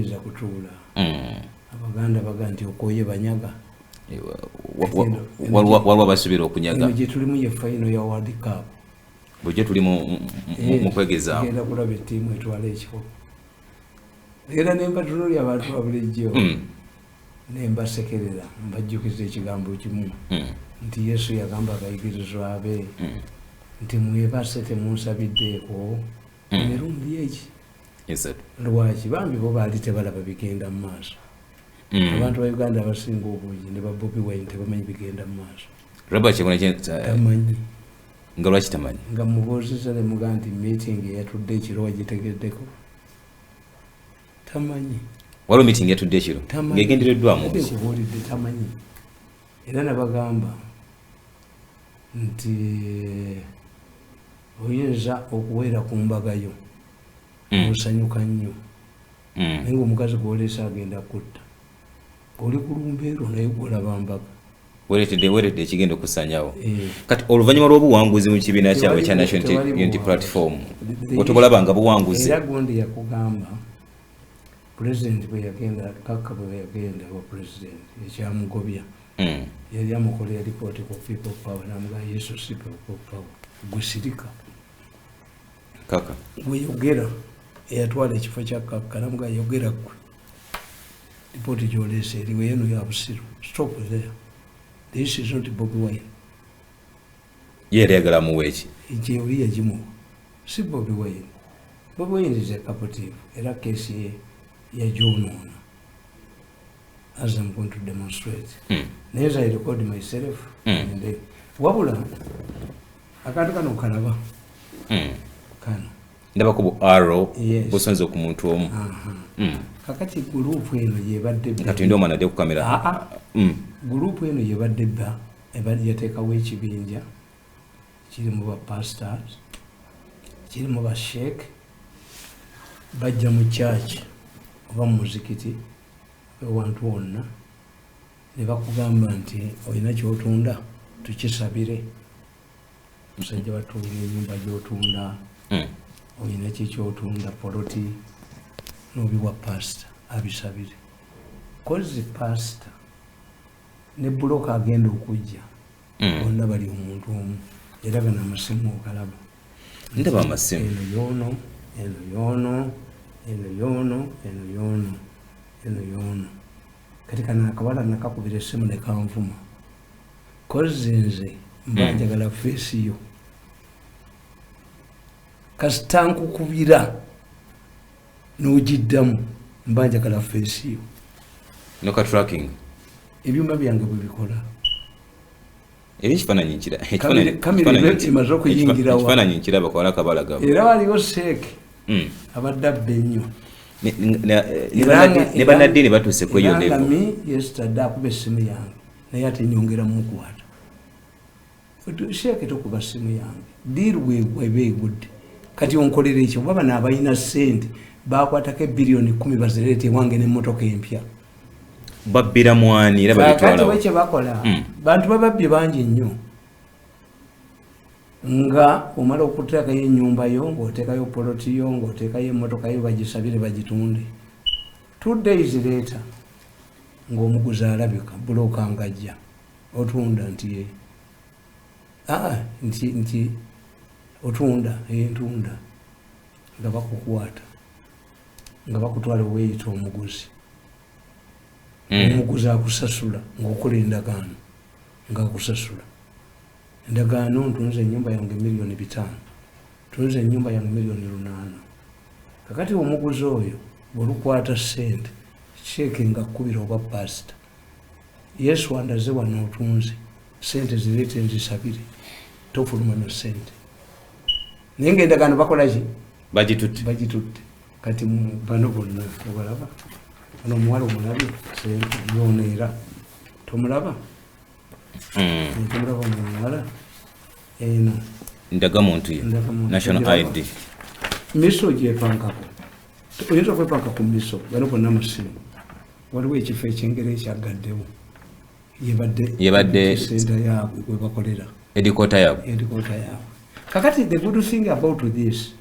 iza kutuula abaganda baga nti okoye banyaga waliwo basubira okunyaga gye tulimu ye final ya World Cup bujje tuli mu kwegezaawo genda kulaba ettiimu etwala ekiko era nemba tunulya abantu babulijjo nembasekerera mbajjukiza ekigambo kimu nti Yesu yagamba abayigirizwa be nti mwebase temunsabiddeeko emirundi egi lwaki bambi bo baali tebalaba bigenda mu maaso abantu ba Uganda abasinga obungi ne ba Bobiwine tebamanyi bigenda mu maaso tamanyi nga lwaki tamanyi nga mubuuziza ne muga nti meeting eyatudde ekiro wagitegeddeko tamanyi waliwo meeting eyatudde ekiro ng'egendereddwamu kubuulidde tamanyi era nabagamba nti oyinza okuweera ku mbagayo osanyuka nnyo naye ngaomukazi gwoleesa agenda kutta oli ku lumbeero naye gwolaba mbaga weeredde ekigenda okusanyawo kati oluvannyuma lw'obuwanguzi mu kibiina kyabwe ekya National Unity Platform otobulaba nga buwanguzi era gundi yakugamba pulezidenti bwe yagenda kaka bwe yagenda wa pulezidenti ekyamugobya yali amukolera lipooti ku people power namuga yesu si people power gusirika kaka weyogera eyatwala ekifo kya kaka namuga yogera gwe lipooti gyoleesa eriwe yeno ya busiru stop there. This is not Bobiwine. Yeri agala muwechi. Ijewuli yajimu. Si Bobiwine. Bobiwine is a captive. Era kesi ya jono. As I'm going to demonstrate. Neza I record myself. And wabula. Akatu kano kanaba. Kano. Ndaba kubu arrow. Busonzo ku muntu omu. Kakati group eno yebadde kati ndo mana de ku kamera group eno yebadde ba ebadde yateekawo ekibinja kirimu ba pastors kirimu ba sheikh bajja mu church oba mu muzikiti ewantu wonna ne bakugamba nti olina kyotunda tukisabire musajja batunda ennyumba gyotunda olina kikyotunda poloti nobiwa pastor abisabire kozi pastor ne buloka agenda okujja bonna bali omuntu omu era gana amasimu ogalaba ndaba amasimu eno yono kati kana akawala nakakubira essimu ne kanvuma kozi nze mba njagala feesi yo kasita nkukubira n'ogiddamu mba njagala feesi yo noka tracking ebyuma byange bwe bikola ekifaananyi nkira imaze okuyingirawa ekifaananyi nkiraba kwala kabala gabo era waliwo seeke abadde abba ennyo ne bannaddiini batuuse kweyo levo ngami yesterday akuba essimu yange naye ate nyongera mukwata seeke tokuba ssimu yange diiru bweba egudde kati onkolera ekyo baba naabalina ssente bakwatako billioni 10 bazireete wange n'emmotoka empya babbira mwani era babitwala kati bakola bantu bababbye bangi nnyo nga omala okuteekayo ennyumba yo ng'oteekayo poloti yo ng'oteekayo emmotoka yo bagisabire bagitunde 2 days later ng'omuguzi alabika buloka ngajja otunda nti nti otunda ntunda nga bakukwata nga bakutwala weeyita omuguzi omuguzi akusasula ng'okola endagaano ng'akusasula endagaano ntunze ennyumba yange miliyoni 5 ntunze ennyumba yange miliyoni 8 kakati omuguzi oyo bw'olukwata ssente sheeke ng'akkubira oba pasita yesu andaze wano otunze ssente zireete nzisabire tofuluma na ssente naye ng'endagaano bakola ki bagitutte kati bano bonna obalaba ono omuwala omulabye yoneera tomulaba tomulaba omuwala eno ndaga muntu ye national ID miso gyepankako oyinza okwepanka ku miso bano bonna musimu waliwo ekifo ekyengeri ekyagaddewo yebadde senta yaabwe gwe bakolera edikoota yaabwe kakati the good thing about this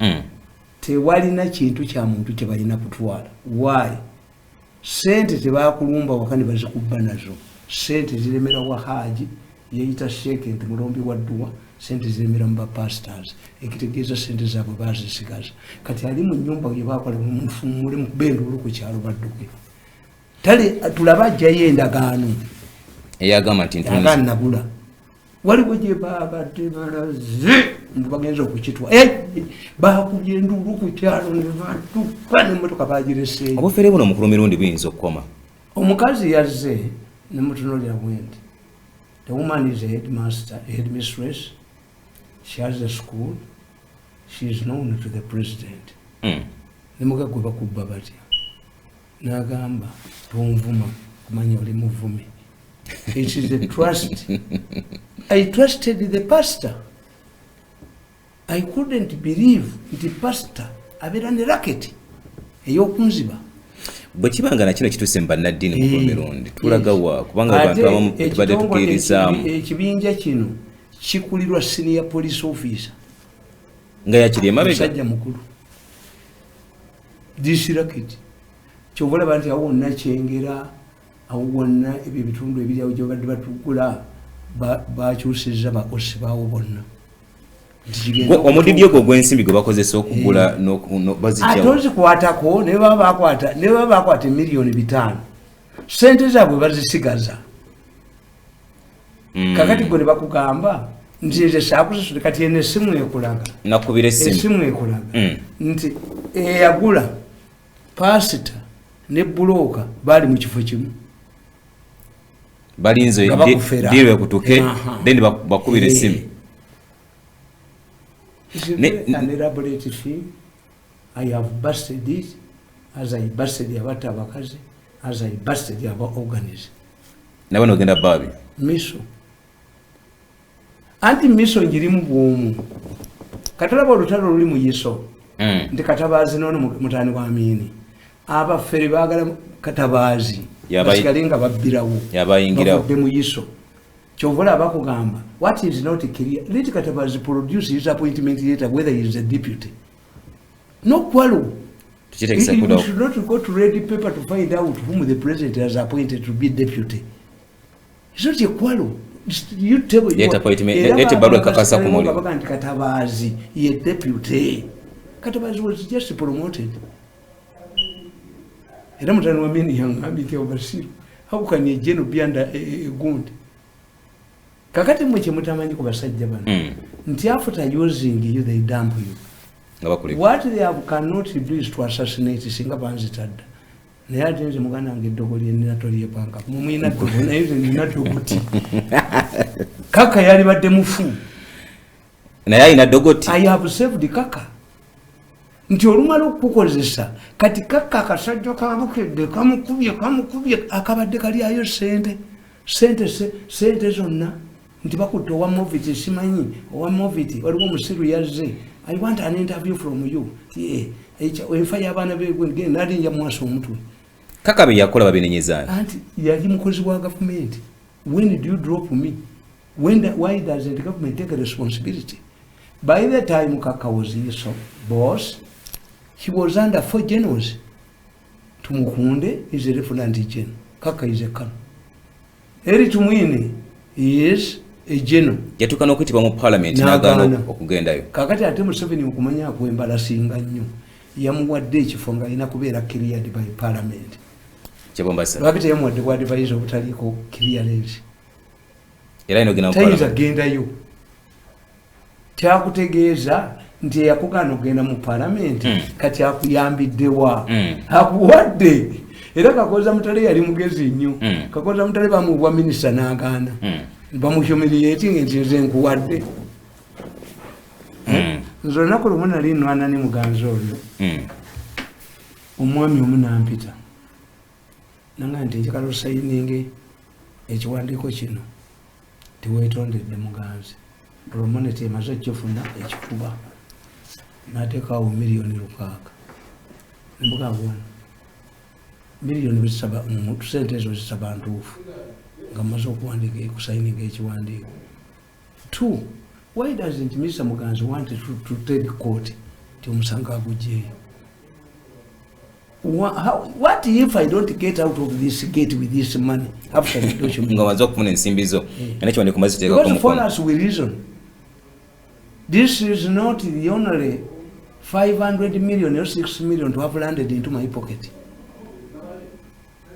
tewalina kintu kya muntu kye balina kutwala why sente tebakulumba wakani bazikubba nazo sente ziremera wa haji yeyita sheke nti mulombi wa dduwa sente ziremera mu bapastors ekitegeeza sente zaabwe bazisigaza kati ali mu nyumba yebakola mufumule mu kubendulu ku kyalo badduke tale tulaba ajjayo endagaano eyagamba nti nagula waliwo gye baabadde balaze bagenza okukitwa bakubye enduulu ku kyalo ne batuka n'emmotoka bagireseeyo obufere buno omukulu mirundi buyinza okukoma omukazi yazze ne mutunuulira bwenti the woman is a headmaster, a headmistress. She has a school. She is known to the president. Nemuga gwe bakubba batya n'agamba tonvuma kumanya oli muvume. It is a trust. I trusted the pastor. I couldn't believe the pastor abeera ne racket ey'okunziba. bwe kibanga nakino kituse mu bannaddiini mu mirundi tulagawa kubanga abantu abamu tubadde tukkiririzaamu ekibinja kino kikulirwa senior police officer nga yakiri emabega musajja mukulu disiraket kyova olaba nti awo wonna kyengera awo wonna ebyo ebitundu ebiryawo gye babadde batugula bakyusizza bakosi baawo bonna omudidi ogwo gw'ensimbi gwe bakozesa okugula ate ozikwatako ne baba bakwata miliyoni 5 sente zaabwe bazisigaza kakati gwe ne bakugamba nti nze saakuzisula kati eno essimu ekulaga nakubira essimu ekulaga nti eyagula pasita ne bulooka baali mu kifo kimu balinze diiro ekutuke then bakubira essimu. It's a very elaborate thing. I have busted it as I busted the Abatabakazi, as I busted the Aba organism. Never know genda babi. Miso. Anti miso njirimu bwomu. Katalaba olutalo luli mu Yeso. Ndi katabazi nono mutani wa amini. Aba feri bagala katabazi. Basikalinga babbirawo. Yabayingirawo. Bavudde mu Yeso. Chovola abakugamba what is not clear. Let Katabazi produce his appointment letter whether he is a deputy. No quarrel. You should not go to read the paper to find out whom the president has appointed to be deputy. It's not a quarrel. You tell me. Let appointment. Let Baru Kakasa Kumoli. Katabazi, he a deputy. Katabazi was just promoted. I don't know what young Abiti oversee. How can a general be under a gund? Kakati mwe mutamanyi ku basajja bano nti after using you they dump you. What they have cannot do is to assassinate singa banzitadda naye ate nze muganda wange eddogo lyenina tolyepanka mumwina ddogo naye nze nina dogoti kaka yali badde mufu naye alina dogoti. I have saved kaka nti olumala okukukozesa kati kaka akasajja kabukedde kamukubye akabadde kalyayo sente zonna nti bakutte owa moviti simanyi owa moviti waliwo musiru yazze I want an interview from you. Enfa y'abaana begwe nali nja mwasa omutwe. Kaka be yakola babinenyezana. Anti yali mukozi wa government. When did you drop me? Why doesn't the government take a responsibility? By the time Kaka was his boss, he was under 4 generals. Tumukunde is a referent general. Kaka is a colonel. Eri Tumwine is a general. Yatukana okuyitibwa mu parliament n'agaana okugendayo. Kakati ate Museveni okumanya kwembalasinga nnyo yamuwadde ekifo nga alina kubeera cleared by parliament. Kyabombasa. Lwaki yamuwadde ku advice obutaliko clearance. Era ino gena mu parliament. Tayinza gendayo. Kyakutegeeza nti eyakugaana okugenda mu parliament kati akuyambiddewa. Akuwadde. Era Kakoza Mutale yali mugezi nnyo. Kakoza Mutale bamuwa minisita n'agaana. Bamuhumiliating nti nze nkuwadde. Nze olunaku lumu nali nnwana ne muganzi oyo. Omwami omu n'ampita. Nanga nti njagala osayininge ekiwandiiko kino. Tiweetondedde muganzi. Promoneti emaze okifuna ekikuba. N'ateekawo miliyoni 6. Nemugamba wano. Miliyoni bisaba mu sente ezo zisaba ntuufu. Nga maze okuwandiika ekusayininga ekiwandiiko. 2. Why doesn't Mr. Muganzi want to tell the court to omusango agugyeyo? What if I don't get out of this gate with this money after the document? Ngawanza okufuna ensimbizo anacho ndikumaziteka Because for us we reason. This is not the only 500 million or 6 million to have landed into my pocket.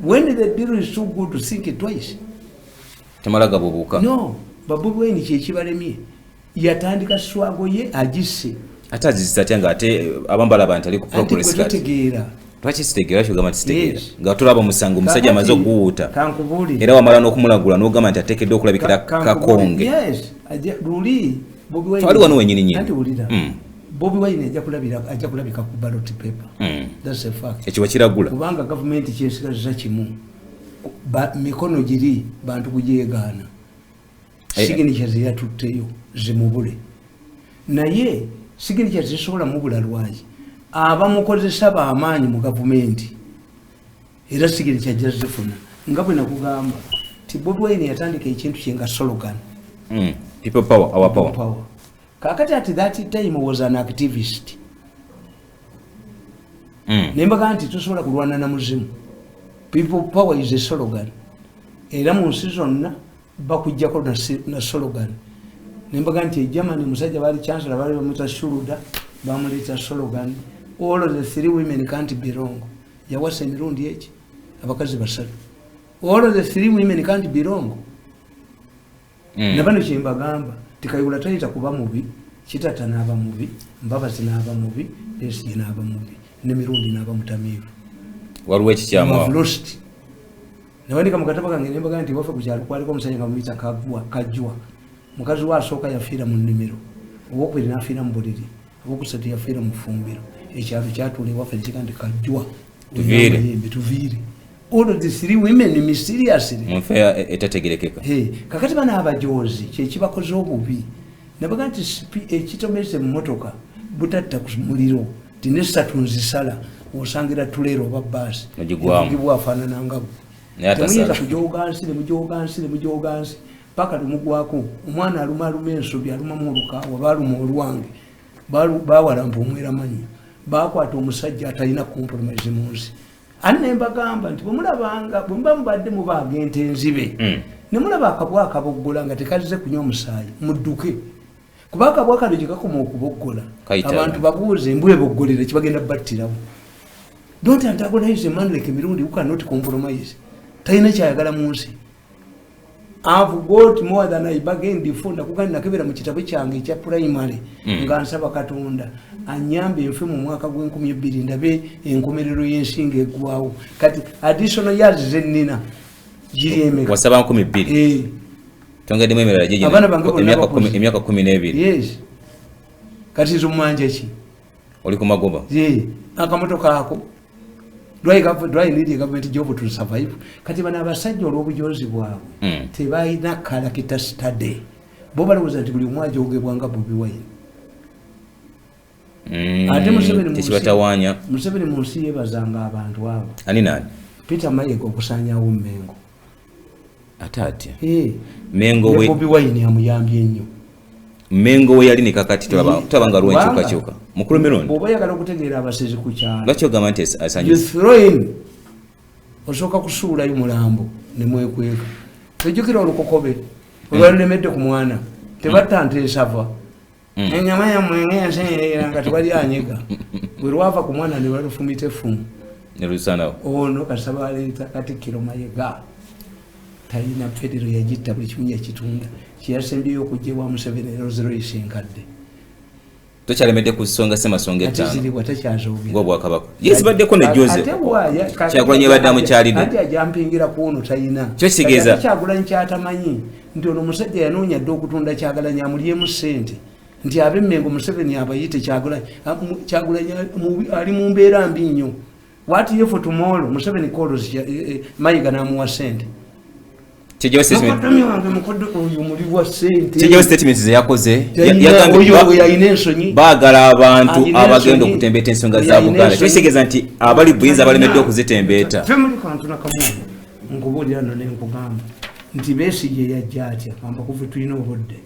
When the deal is too good to think it twice. Tamalaga bubuka. No, Bobiwine kyekibalemye. Yatandika swago ye agisse. Ate azizitatya ate abambala abantu ali ku progress kati. Tegeera. Twaki sitegeera kyo gama titegeera. Nga tulaba musango musajja amaze okuwuuta. Kankubuli. Era wamala n'okumulagula n'ogamba nti ateekeddwa okulabikira kakonge. Yes, luli Bobiwine. Twali wano wenyini nyini. Ati ulira. Bobiwine ajja kulabika ku ballot paper. That's a fact. Ekyo bakiragula. Kubanga government kyesigaza kimu. Mikono giri bantu kujegaana. Signatures yatutteyo zimubule. Naye signatures zisobola mubula lwaji. Abamukozesa b'amaanyi mu gavumenti era signature jazifuna nga bwe nakugamba ti Bobiwine yatandika ekintu kye nga slogan. People power, our power. Kakati at that time was an activist. Nembaga nti tusobola kulwana na muzimu. People power is a slogan. Era mu nsi zonna bakujjako na slogan. Nembaga nti Germany musajja bali chancellor bali bamuta Shuruda bamuleta slogan. All of the 3 women can't be wrong. Yawasa Mirundi eki abakazi basatu. All of the 3 women can't be wrong. Nabano kyembagamba tikayula tayita kuba mubi kitata n'aba mubi Mbabazi n'aba mubi Besigye n'aba mubi ne Mirundi n'aba mutamivu. Waliwo ekikyamu lost. Nawandika mukataba kange nembaga nti wafe ku kyalo kwaliko omusajja nga muyita Kajwa. Mukazi wa asooka yafiira mu nnimiro. Owookubiri n'afiira mu buliri. Owokusatu yafiira mu ffumbiro. Ekyalo kyatuula ewaffe nekika nti Kajwa. Tuviire. All of the 3 women mysteriously. Mufeya etategerekeka. Kakati bana abajozi kyekibakoze obubi. Nabaga nti ekitomeze mu motoka butatta ku muliro. Tinesatu nzisala osangira tulero oba bbaasi. Nogigwamu afaanana ngabo. Temuyinza mujogansi paka lumugwako omwana aluma ensobi alumamu olukaawa baaluma olwange bawalampa omwera manyi bakwata omusajja atalina compromise mu nsi. Anne mbagamba nti bwemulabanga bwe mubadde mubaaga ente enzibe ne mulaba akabwa akaboggola nga tekazize kunywa omusaayi mudduke kuba akabwa kano gye kakoma okuboggola abantu babuuze embwa eboggolere kibagenda battirawo. Don't antagonize a man like Mirundi who cannot compromise. Talina kyayagala mu nsi. I've got more than I bargained before. Nakugani nakebera mu kitabu kyange ekya primary nga nsaba Katonda anyambe enfe mu mwaka gw'2020 ndabe enkomerero y'ensinga eggwawo. Kati additional years zennina giri emeka. Wasaba 2020. Tongedemu emirala gye emyaka 12. Yes. Kati zo mmanja ki? Oli ku magoba. Akamotoka ako. Do I need a government job to survive? Kati bana abasajja olw'obujozi bwabwe tebalina character study. Bo balowooza nti buli omu ajogebwanga Bobiwine. Ate Museveni mu nsi yeebazanga abantu abo. Ani nani? Peter Mayiga okusaanyawo Mengo. Ate atya? Mengo we Bobiwine amuyambye nnyo. Mengo we yali ne kakati tulabanga lwenkyukakyuka. Mukulu Mirundi. Bw'oba oyagala okutegeera abasezi ku kyalo. Lwaki ogamba nti asanyusa? You throw in. Osooka kusuulayo mulambo ne mwekweka. Tojjukira olukokobe olwalemedde ku mwana. Tebatta nte esava. Ennyama yammwe ng'ensenyerera nga tewali anyega. Bwe lwava ku mwana ne balufumita effumu. Ne lusanawo. Ono kasaba aleeta katikilo Mayiga. Talina federo yagitta buli kimu yakitunda. Kyeyasembyeyo okuggyebwa Museveni erozero esenkadde. Tokyalemedde ku nsonga semasonga ettaano. Atiziribwa takyazoogerwa. Gw'obwakabaka. Yeesibaddeko ne Joseph. Kyagulanyi yabadde amukyalidde. Anti ajampingira ku ono talina. Kyo kitegeeza. Kyagulanyi kyatamanyi nti ono omusajja yanoonya dde okutunda Kyagulanyi amulyemu ssente. Nti ab'Emmengo Museveni abayite Kyagulanyi ali mu mbeera mbi nnyo. What if tomorrow Museveni calls Mayiga n'amuwa ssente? Kijjo statement. Kijjo statement ze yakoze yagambye baagala abantu abagenda okutembeeta ensonga za Buganda. Kitegeeza nti abali buyinza balemedde okuzitembeeta. Femuli kantu nakamu nkubuulira nno ne nkugamba nti Besigye yajja atya kamba kuva tulina obudde.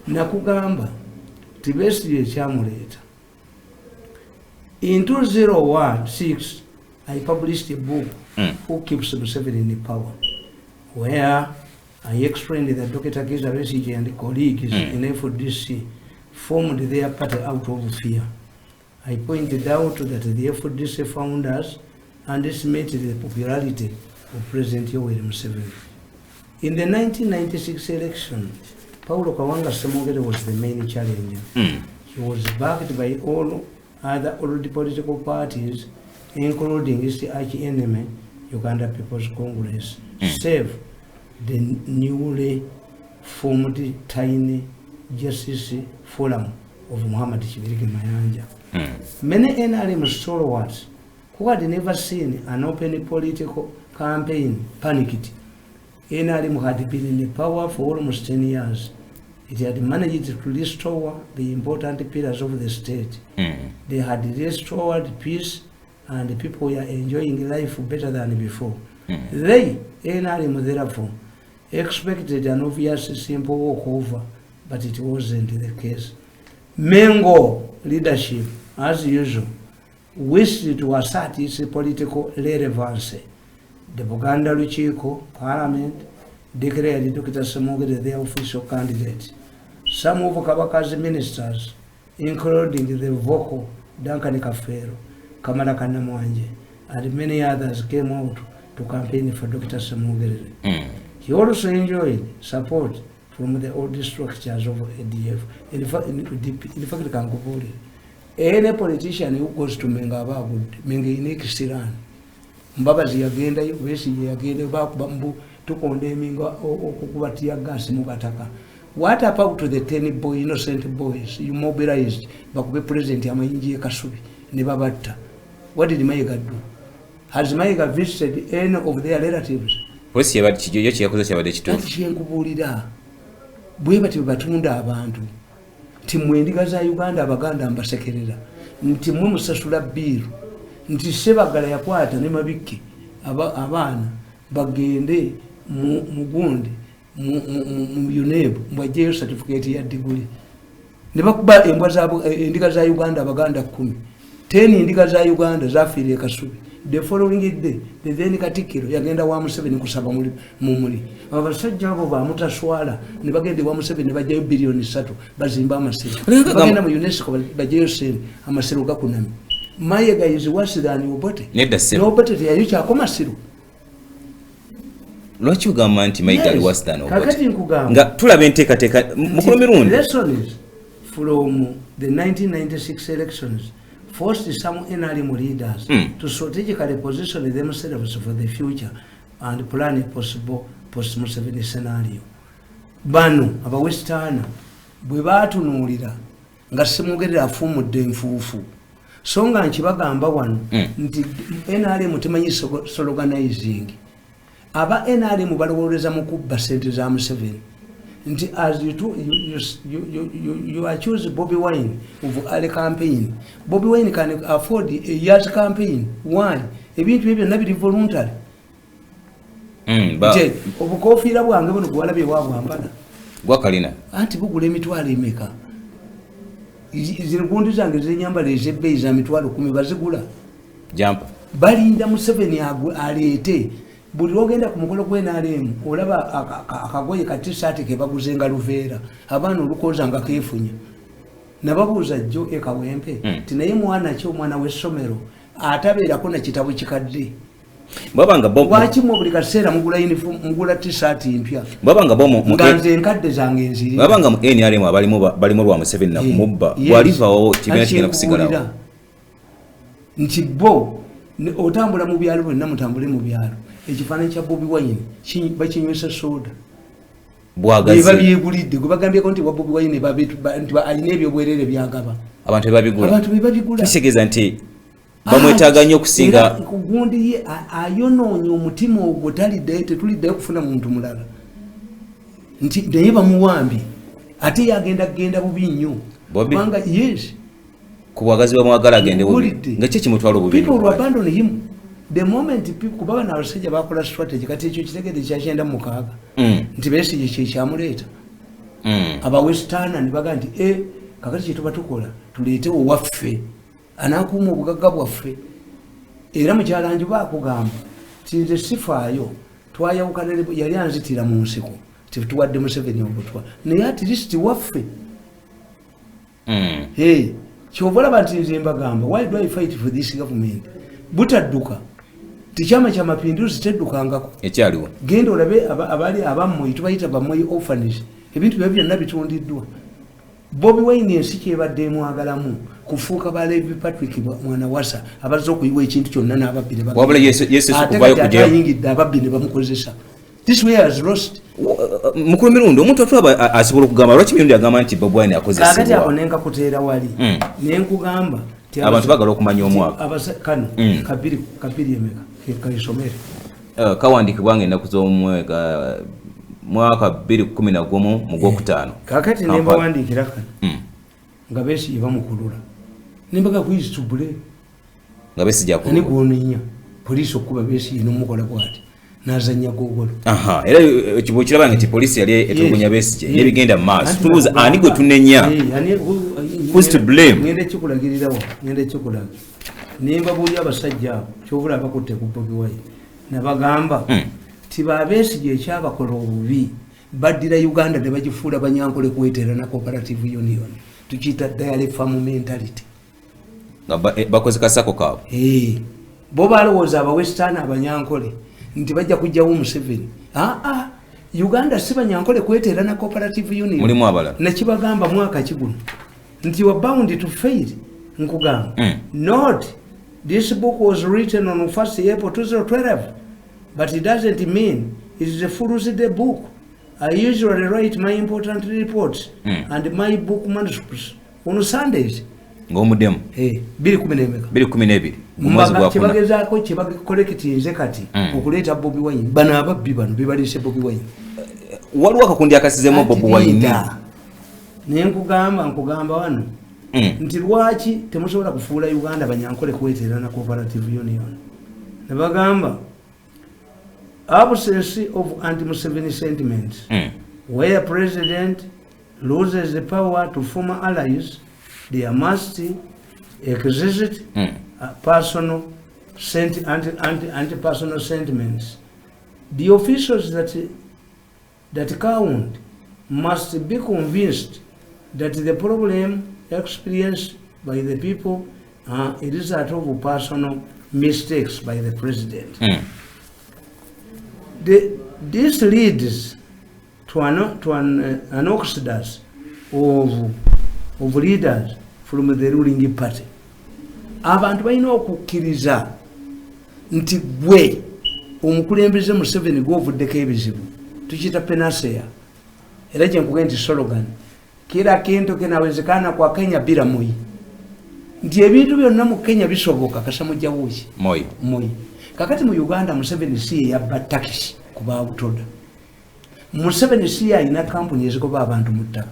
Nakugamba nti Besigye ekyamuleeta into 016 I published a book, Who Keeps Museveni in Power, where I explained that Dr. Kizza Besigye and colleagues in FDC formed their party out of fear. I pointed out that the FDC founders underestimated the popularity of President Yoweri Museveni. In the 1996 election, Paulo Kawanga Ssemwogere was the main challenger. He was backed by all other old political parties, including his arch-enemy, Uganda People's Congress, save the newly formed Tiny Justice Forum of Muhammad Kibirige Mayanja. Many NRM stalwarts who had never seen an open political campaign panicked. NRM had been in power for almost 10 years. It had managed to restore the important pillars of the state. They had restored peace and people were enjoying life better than before. They, NRM therefore, expected an obvious simple walkover, but it wasn't the case. Mengo leadership, as usual, wished to assert its political relevancy. The Buganda Luchiko Parliament declared Dr. Ssemwogere their official candidate. Some of Kabaka's ministers, including the vocal Duncan Kafero, Kamala Kanamwanje, and many others came out to campaign for Dr. Ssemwogere. He also enjoyed support from the old structures of ADF. In fact, any politician who goes to Mengaba would Menga Siran. Mbabazi yagenda Besigye yagenda bakuba to condemning okukubatia gas mubataka. What about the 10 innocent boys you mobilized bakube president amayinji ekasubi ne babatta? What did Mayiga do? Has Mayiga visited any of their relatives? Polisi yabati kijojo kiyakoze kyabade kitu. Ati yenkubulira bwe bati batunda abantu. Timwe ndiga za Uganda abaganda mbasekerera. Nti mwe musasula biru. Nti sebagala yakwata ne mabiki abana bagende mugundi mu UNEB mbwajeyo certificate ya degree. Ne bakuba embwa zabo ndiga za Uganda abaganda 10. 10 ndiga za Uganda zafire kasubi. The following day, the then katikilo yagenda wa Museveni kusaba mumuli. Abasajja abo bamutaswala ne bagende wa Museveni bajayo bilioni 3 bazimba amasiro. Bagenda mu UNESCO bajayo sente amasiro gakunami. Mayiga is worse than Obote. Obote yayucha akomasiro. Lwaki ugamba nti Mayiga ali worse than Obote? Kakati nkugamba. Nga tulaba enteekateeka mukulu Mirundi. Lessons from the 1996 elections forced some NRM leaders to strategically position themselves for the future and plan a possible post-Museveni scenario. Bano abawestana bwe batunuulira nga Ssemwogere afumudde enfuufu. So nga nkibagamba wano nti NRM temanyi organizing. Aba NRM balowoleza mu kubba sente za Museveni. Nti as you accuse Bobiwine of early campaign. Bobiwine can afford a year's campaign. Why? Ebintu ebyo nabiri voluntary. Nti obukofiira bwange buno gwalabye wabwambala. Gwakalina. Anti bugula emitwalo emeka. Zirigundi zange zenyambala ezebbeyi za mitwalo 10 bazigula. Jampa. Balinda Museveni aleete. Buli ogenda ku mukolo gw'NRM olaba akagoye ka t-shirt ke baguzenga luveera abaana olukoza nga keefunya nababuuza jjo ekawempe tinaye mwana ki omwana w'essomero atabeerako na kitabo kikadde babanga bo lwaki mu buli kaseera mugula uniform mugula t-shirt mpya babanga bo mu nganze enkadde zange enziri babanga mu NRM balimu lwa Museveni na kumubba walivawo kibiina kigenda kusigalawo nti bo otambula mu byalo bonna mutambule mu byalo ekifaananyi kya Bobiwine bakinywesa soda bwagazi babyegulidde gwe bagambyeko nti wa Bobiwine nti alina ebyobwerere byagaba abantu bebabigula kisegeeza nti bamwetaaga nnyo okusinga kugundi ye ayonoonya omutima ogwo tetuliddeyo kufuna muntu mulala nti naye bamuwambi ate yagenda bubi nnyo kubanga yes ku bwagazi bamwagala agende bubi nga kye kimutwala obubi people will abandon him. The moment people kubaba na abasajja bakola strategy kati ekyo kitegede kyagenda mu kaaga nti Besigye kye kyamuleeta aba western ne baga nti kakati kye tuba tukola tuleete owaffe anakuuma obugagga bwaffe era mukyalanju bakugamba tinze sifaayo twayawukana yali anzitira mu nsiko tuwadde Museveni obutwa naye at least waffe kyova olaba nti nze mbagamba why do I fight for this government butadduka tikyama kya mapinduzi teddukangako ekyaliwo genda olabe abali abammwe tubayita bammwe orphanage ebintu bya byonna bitundiddwa Bobiwine ensi kyebadde emwagalamu kufuuka ba Levi Patrick mwana wasa abazze okuyiwa ekintu kyonna n'ababbire wabula Yesu kuvayo kujja ayingidde ababbi ne bamukozesa this way has lost mukulu Mirundi omuntu atulaba asobola okugamba lwaki Mirundi agamba nti Bobiwine akozesebwa kakati ako nenka kuteera wali nenkugamba abantu bagala okumanya omwaka kano kabiri emeka kaisomere kawandikibwa ng'ennaku z'omwaka mwaka 2011 mu Gwokutaano kakati nembawandikira kano nga Besigye bamukulula nembaga kuyisitubule nga Besigye ani gwonenya poliisi okuba Besigye n'omukola bwati nazanya gogolo era ekibo kiraba nti poliisi yali etulugunya Besigye nebigenda mu maaso tulubuuza ani gwe tunenya who's to blame ngenda kikulagirirawo ngenda kikulaga nembabuulya abasajja abo kyobula abakutte ku Bobiwine nabagamba tiba Besigye ekyabakola obubi baddira Uganda ne bagifuula Banyankole kwetera na cooperative union tukiyita dialect farm mentality bakoze kasako kaabo bo balowooza abawestern Abanyankole nti bajja kujjawo Museveni Uganda si Banyankole kwetera na cooperative union mulimu abalala nekibagamba mwaka kiguno nti you are bound to fail nkugamba not this book was written on 1st April 2012 but it doesn't mean it is a full-day book. I usually write my important reports and my book manuscripts on Sundays. Ng'omuddemu 2012 mumwezi kibagezaako kibakolekitinze kati okuleeta Bobiwine bano ababbi bano bebaleese Bobiwine waliwo akakundi akasizemu Bobiwine nkugamba wano nti lwaki temusobola kufuula Uganda Banyankole kwetera na cooperative union nebagamba absence of anti-Museveni sentiments where president loses the power to form allies there must exist personal anti-personal sentiments. The officials that count must be convinced that the problem experienced by the people it is a result of personal mistakes by the president. This leads to an exodus of leaders from the ruling party. Abantu balina okukkiriza nti gwe omukulembeze Museveni gw'ovuddeko ebizibu tukiyita penasea era kyenkuge nti slogan kila kintu kinawezekana kwa Kenya bila Moi nti ebintu byonna mu Kenya bisoboka kasamujja wuki Moi kakati mu Uganda Museveni si yabba takisi kuba butoda Museveni si alina kampuni ezikoba abantu mu ttaka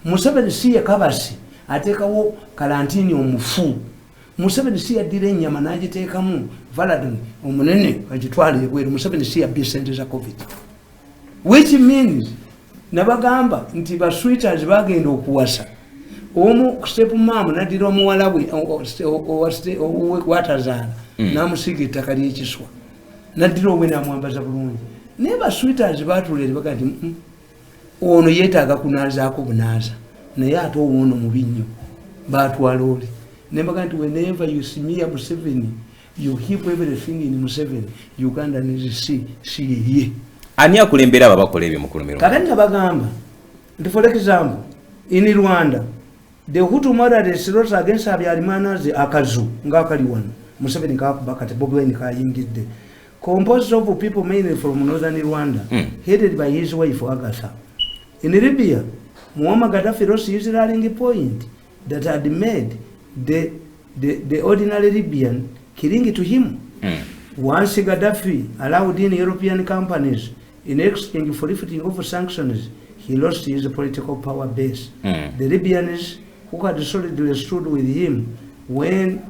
Museveni si yakabasi atekawo kalantini omufu Museveni si yaddira ennyama n'agiteekamu valadon omunene agitwala ebweru Museveni si yabbye sente za covid which means nabagamba nti basweeters bagenda okuwasa omu step mom naddira omuwala bwe watazaala n'amusiga ettaka ly'ekiswa naddira obwe n'amwambaza bulungi naye basweeters baatula eri baga nti ono yeetaaga kunaazaako bunaaza naye ate owoono mubi nnyo baatwala oli nembaga nti whenever you see me Museveni you heap everything in Museveni Uganda needs see ye ani akulembera aba bakola ebyo mukulu Mirundi kakati nabagamba nti for example in Rwanda the Hutu murdered slaughter against Habyarimana's akazu ngakali wano Museveni kakuba kati Bobiwine kayingidde composed of people mainly from northern Rwanda headed by his wife Agatha. In Libya Muammar Gaddafi lost his rallying point that had made the ordinary Libyan killing to him. Once Gaddafi allowed in European companies in exchange for lifting of sanctions, he lost his political power base. The Libyans who had solidly stood with him when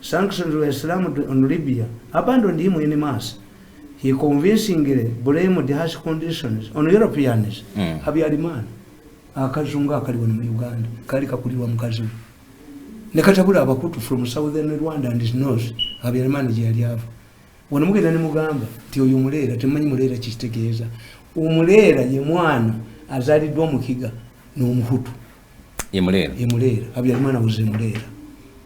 sanctions were slammed on Libya abandoned him in mass. He convincingly blamed the harsh conditions on Europeans. Habyarimana akazungu akaliwo mu Uganda kali kakulirwa mukazi ne katabula abakutu from southern Rwanda and north Habyarimana gye yali ava. Wano mugenda ne mugamba nti oyo Muleera temanyi Muleera kitegeeza. Omuleera ye mwana azaliddwa mu Kiga n'Omuhutu. Ye Muleera. Ye Muleera. Habyarimana was a Muleera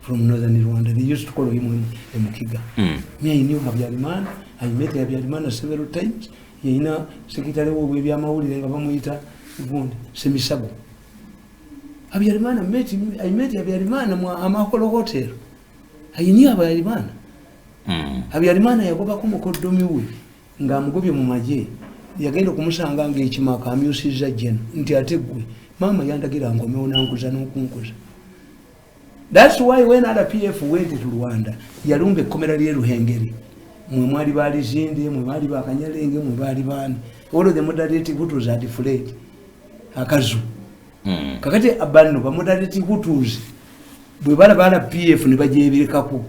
from northern Rwanda. They used to call him a Mukiga. Me, I knew Habyarimana. I met Habyarimana several times. Yina secretary w'ebyamawulire nga bamuyita Gundi Semisago. Habyarimana I met Habyarimana mu Amakolo Hotel. I knew Habyarimana. Habyarimana yagobako mukoddomi we ng'amugobye mu magye. Yagenda okumusanga ng'ekimaka amyusizza jjeno nti ate ggwe mama yandagira ngomewo nankuza n'okunkuza. That's why when RPF went to Rwanda yalumba ekkomera ly'e Ruhengeri. Mwe mwali Balizinde, mwe mwali Bakanyalenge, mwe mwali baani. All of the moderate Hutus had fled. Akazu. Kakati abanno ba moderate Hutus bwe bala PF ne bajeebirikako.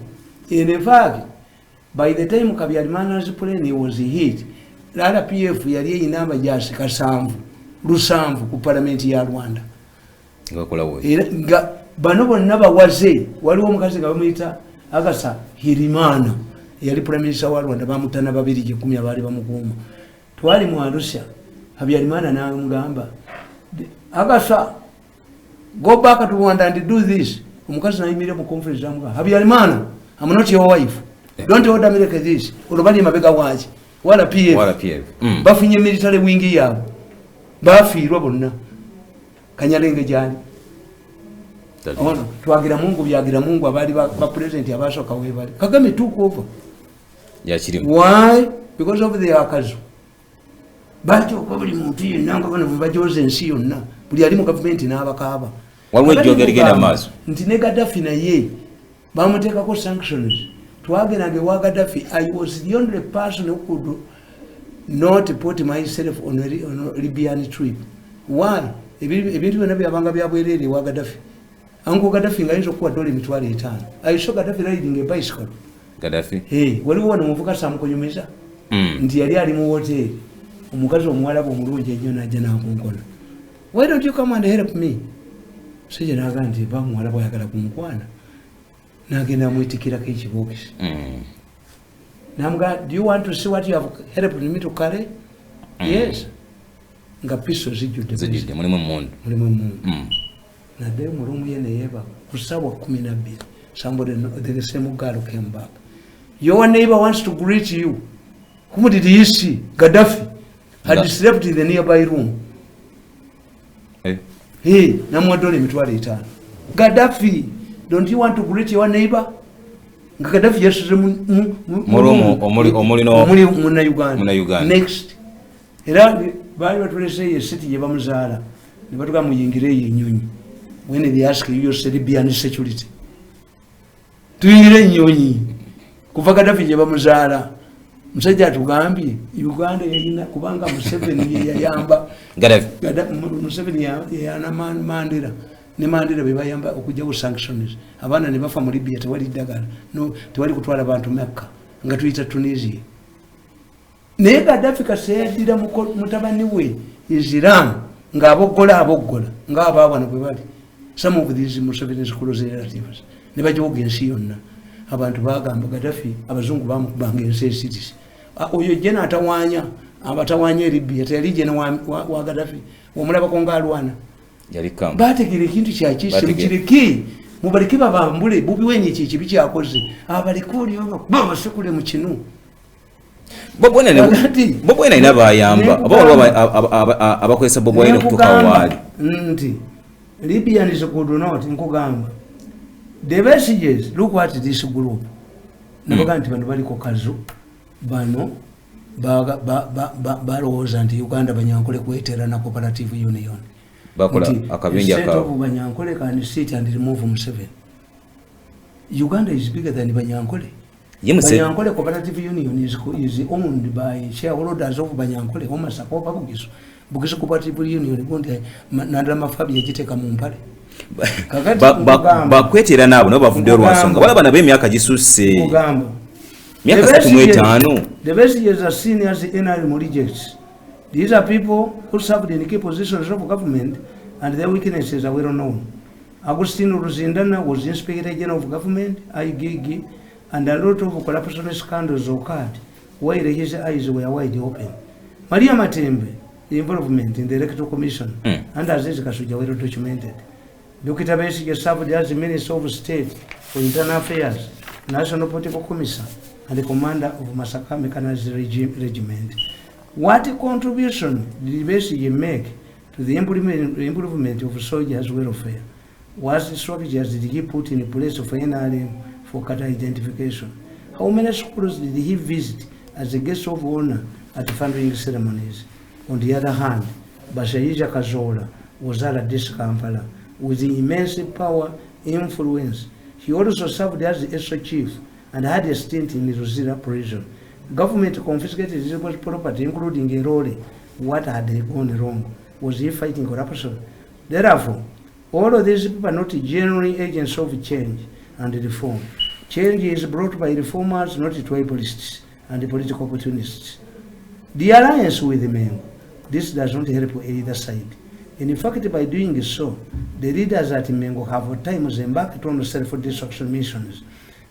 In fact, by the time Habyarimana's plane was hit, RPF yali eyina amajasi kasanvu lusanvu ku parliament ya Rwanda. Ngakola wo. Nga bano bonna bawaze waliwo omukazi nga bamuyita Agasa Hirimana. Yali prime minister wa Rwanda bamutana babiri 10 abali bamukuuma. Twali mu Arusha Habyarimana n'amugamba Agasa go back to Rwanda and do this. Omukazi n'ayimira mu conference amugamba Habyarimana, I'm not your wife. Don't order me like this. Olobali mabega waje. Wala PF. Bafunye military wing yabo. Bafiirwa bonna. Kanyalenge jali. Ono twagira Mungu abali ba president abashoka webali. Kagame took over. Why? Because of the akazu. Bacho okobuli muntu yenanga bana bajoze ensi yonna. Buli ali mu government n'abakaaba. Walwe jogerigenda maso. Nti ne Gaddafi naye bamuteekako sanctions. Twagerage wa Gaddafi, I was the only person who could not put myself on a Libyan trip. Why? Ebintu byonna byabanga byabwerere wa Gaddafi. Uncle Gaddafi ngayinza okuwa $5,000. I saw Gaddafi riding a bicycle. Gaddafi? Hey, waliwo wano muvuka samukunyumiza. Nti yali ali mu hotel. Omukazi omuwalabu omulungi ennyo n'ajja n'akunkola. Why don't you come and help me? Sije n'agamba nti bamuwalabu ayagala kumukwana. Nagenda mwitikirako ekibokisi. Namuga, do you want to see what you have helped me to carry? Yes. Nga piso zijjudde. Zijjudde mulimu emmundu. Mulimu emmundu. Nadde mulumu ye neyeeba ku ssaawa 12. Somebody, the same girl came back. Your neighbor wants to greet you. Whom did he see? Gaddafi had slept in the nearby room. Hey, namwa $5,000. Gaddafi, don't you want to greet your neighbor? Gaddafi yasuze omuli Uganda. Next. Era bali batulese ye city gye bamuzaala. Ne batuga muyingire ye ennyonyi. When they ask you your Libyan security. Tuyingire ennyonyi. Kuva Gaddafi gye bamuzaala. Musajja atugambye Uganda yalina kubanga Museveni ye yayamba. Museveni yana Mandela. Ne Mandela be bayamba okujjawo sanctions. Abaana ne bafa mu Libya tewali ddagala. No, tewali kutwala bantu Mecca. Nga tuyita Tunisia. Naye Gaddafi kaseedira mutabani we Islam ng'aboggola ng'abaabwana bwe bali. Some of these Museveni's close relatives. Ne bajooga ensi yonna. Abantu bagamba Gaddafi abazungu bamukubanga ensi esitis. Oyo jena atawaanya abatawaanya Libya teyali jena wa Gaddafi. Omulabako ng'alwana. Bategera ekintu kyakise mukireke mubaleke babambule Bobiwine ekibi kyakoze abaleke oli babasekule mu kinu. Bobiwine ina bayamba abakozesa Bobiwine okutuuka waali nti Libyans could not nkugamba the messages. Look what this group nabaga nti bano baliko kazo bano balowooza nti Uganda banyankole kwetera na cooperative union bakola akabinja ka Banyankole can sit and remove Museveni. Uganda is bigger than Banyankole. Banyankole cooperative union is owned by shareholders of Banyankole. Omasakopa Bugisu cooperative union gundi nandra mafabi yagiteka mu mpale. Bakwetera nabo no bavudde olwasonga wala bana b'emyaka gisusse kugamba myaka 35. The messages are seen as NRM rejects. These are people who served in key positions of government and their weaknesses are well known. Agustino Rosindana was Inspector General of Government, IGG, and a lot of corruption scandals occurred while his eyes were wide open. Maria Matembe, the involvement in the Electoral Commission, and Aziz Kasuja were documented. Dr. Besigye served as the Minister of State for Internal Affairs, National Political Commissioner, and the Commander of Masaka Mechanized Regiment. What contribution did Besigye make to the improvement of soldiers' welfare? What strategies did he put in place for NRM for cattle identification? How many schools did he visit as a guest of honor at fundraising ceremonies? On the other hand, Bashaija Kazola was at this Kampala with immense power influence. He also served as the SO chief and had a stint in the Rosira prison. Government confiscated his property, including a lorry. What had gone wrong? Was he fighting corruption? Therefore, all of these people are not genuine agents of change and reform. Change is brought by reformers, not tribalists and political opportunists. The alliance with the men, this does not help either side. In fact, by doing so, the leaders at Mengo have at times embarked on self-destruction missions.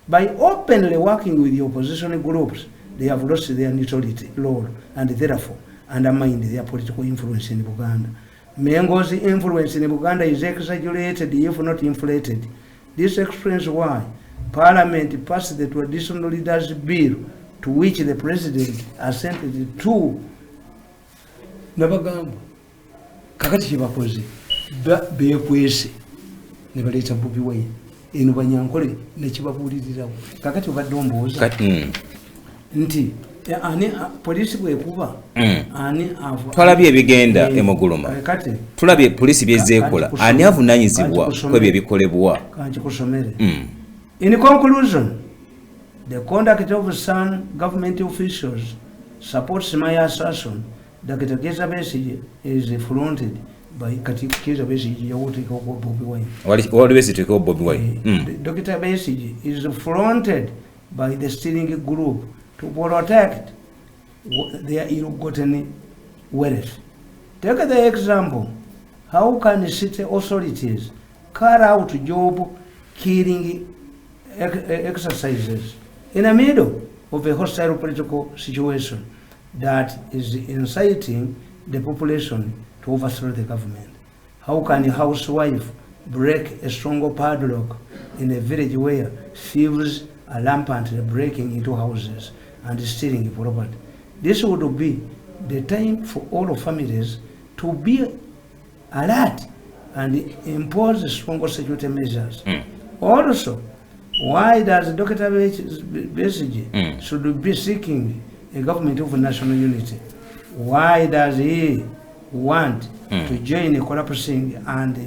By openly working with the opposition groups, they have lost their neutrality role and therefore undermined their political influence in Uganda. Mengo's influence in Uganda is exaggerated, if not inflated. This explains why Parliament passed the Traditional Leaders Bill, to which the President assented to. Nabagamba kakati kibakoze bekwese ne baleeta Bobiwine eno Banyankole ne kibabuulirirawo kakati obadde ombooza nti ani polisi bwekuba ani twalabye ebigenda emuguluma tulabye polisi byezzeekola ani avunaanyizibwa kwebyo ebikolebwa kankikusomere. In conclusion, the conduct of some government officials supports my assertion that Kizza Besigye is fronted by Kizza Besigye yawuteeka okuwa Bobiwine. Wali besiteeka okuwa Bobiwine. Dr. Besigye is fronted by the steering group to protect their ill-gotten wealth. Take the example, how can city authorities carry out job killing exercises in the middle of a hostile political situation that is inciting the population to overthrow the government? How can a housewife break a strong padlock in a village where thieves are rampantly breaking into houses and stealing property? This would be the time for all families to be alert and impose stronger security measures. Also, why does Dr. Besigye should be seeking a government of national unity? Why does he want to join a collapsing and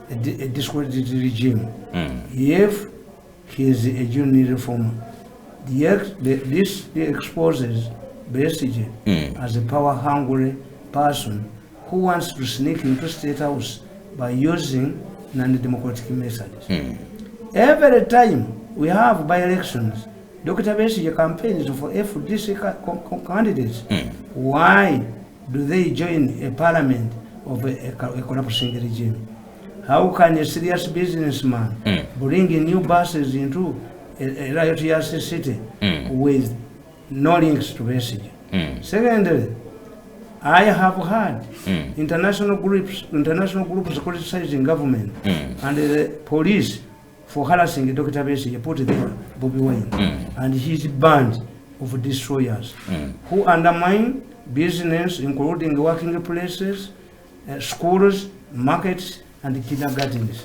a discredited regime? If he is a genuine reformer, this exposes Besigye as a power-hungry person who wants to sneak into State House by using non-democratic methods. Every time we have by-elections, Dr. Besigye campaigns for FDC candidates. Why do they join a parliament of a collapsing regime? How can a serious businessman bring in new buses into a riotous city with no links to Besigye? Secondly, I have heard international groups criticizing government and the police for harassing Dr. Besigye, put there Bobiwine and his band of destroyers who undermine business, including working places, schools, markets, and kindergartens.